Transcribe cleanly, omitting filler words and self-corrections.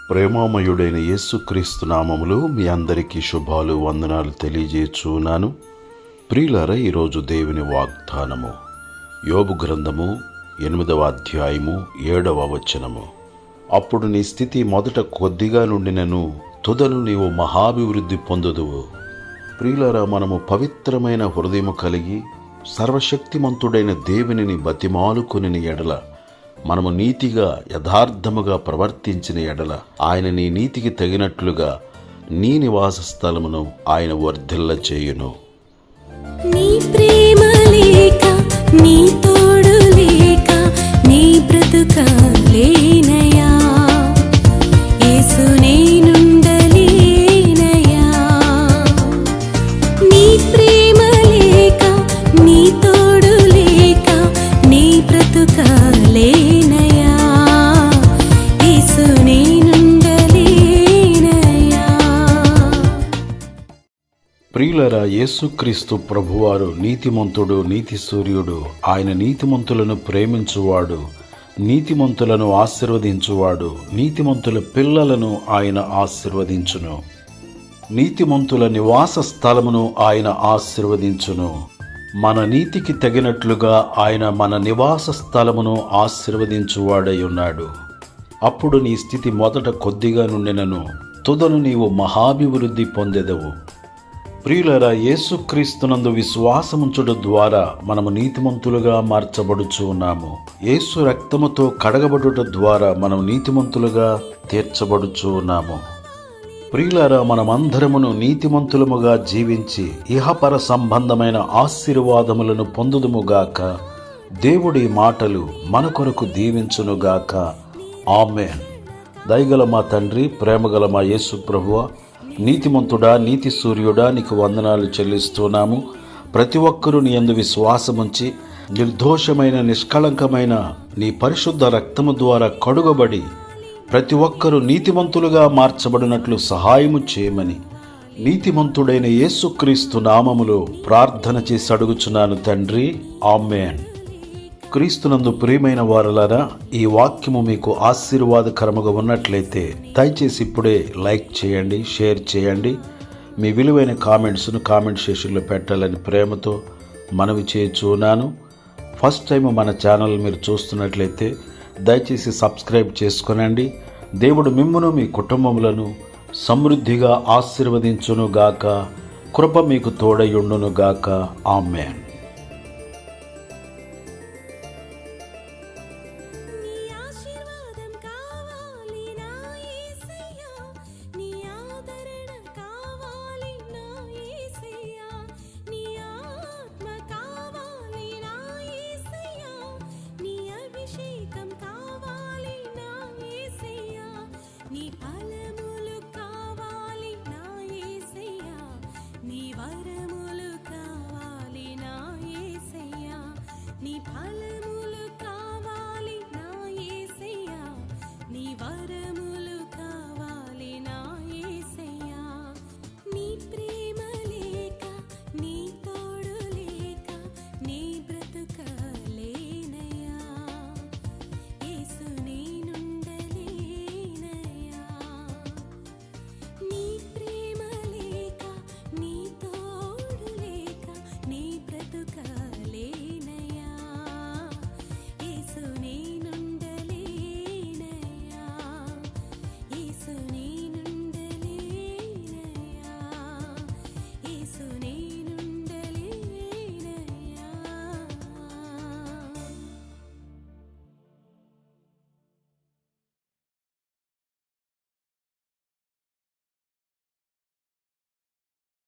ప్రేమామయుడైన యేసుక్రీస్తు నామములో మీ అందరికీ శుభాలు వందనాలు తెలియజేస్తున్నాను. ప్రియులారా, ఈరోజు దేవుని వాగ్దానము యోబు గ్రంథము 8వ అధ్యాయము 7వ వచనము. అప్పుడు నీ స్థితి మొదట కొద్దిగా నుండినను తుదను నీవు మహాభివృద్ధి పొందుదువు. ప్రియులారా, మనము పవిత్రమైన హృదయము కలిగి సర్వశక్తిమంతుడైన దేవునిని బతిమాలుకొనిన ఎడల, మనము నీతిగా యథార్థముగా ప్రవర్తించిన ఎడల, ఆయన నీ నీతికి తగినట్లుగా నీ నివాస స్థలమును ఆయన వర్ధిల్ల చేయును. నీ ప్రేమ లేక, నీ తోడు లేక, నీ బ్రతుక లేనయా, యేసు నేనుండలేనయా. నీ ప్రేమ లేక, నీ తోడు లేక, నీ బ్రతుక లేనయా, యేసు నేనుండలేనయా. ప్రియులరా, యేసుక్రీస్తు ప్రభువారు నీతిమంతుడు, నీతి సూర్యుడు. ఆయన నీతిమంతులను ప్రేమించువాడు, నీతిమంతులను ఆశీర్వదించువాడు. నీతిమంతుల పిల్లలను ఆయన ఆశీర్వదించును. నీతిమంతుల నివాస స్థలమును ఆయన ఆశీర్వదించును. మన నీతికి తగినట్లుగా ఆయన మన నివాస స్థలమును ఆశీర్వదించువాడై ఉన్నాడు. అప్పుడు నీ స్థితి మొదట కొద్దిగా నుండినను తుదను నీవు మహాభివృద్ధి పొందెదవు. ప్రియులరా, యేసుక్రీస్తునందు విశ్వాసముంచుట ద్వారా మనము నీతిమంతులుగా మార్చబడుచు ఉన్నాము. యేసు రక్తముతో కడగబడుట ద్వారా మనం నీతిమంతులుగా తీర్చబడుచు ఉన్నాము. ప్రియులారా, మనమందరమును నీతిమంతులముగా జీవించి ఇహపర సంబంధమైన ఆశీర్వాదములను పొందుదుముగాక. దేవుడి మాటలు మన కొరకు దీవించునుగాక. ఆమేన్. దయగల మా తండ్రి, ప్రేమగల మా యేసు ప్రభువా, నీతిమంతుడా, నీతి సూర్యుడా, నీకు వందనాలు చెల్లిస్తున్నాము. ప్రతి ఒక్కరూ నీ యందు విశ్వాసముంచి నిర్దోషమైన నిష్కళంకమైన నీ పరిశుద్ధ రక్తము ద్వారా కడుగబడి ప్రతి ఒక్కరూ నీతిమంతులుగా మార్చబడినట్లు సహాయము చేయమని నీతిమంతుడైన యేసుక్రీస్తు నామములో ప్రార్థన చేసి అడుగుచున్నాను తండ్రి. ఆమేన్. క్రీస్తునందు ప్రియమైన వారలారా, ఈ వాక్యము మీకు ఆశీర్వాదకరముగా ఉన్నట్లయితే దయచేసి ఇప్పుడే లైక్ చేయండి, షేర్ చేయండి. మీ విలువైన కామెంట్స్ను కామెంట్ సెక్షన్లో పెట్టాలని ప్రేమతో మనవి చేయుచున్నాను. ఫస్ట్ టైం మన ఛానల్ మీరు చూస్తున్నట్లయితే దయచేసి సబ్స్క్రైబ్ చేసుకొనండి. దేవుడు మిమ్మును మీ కుటుంబములను సమృద్ధిగా ఆశీర్వదించునుగాక. కృప మీకు తోడయుండునుగాక. ఆమేన్.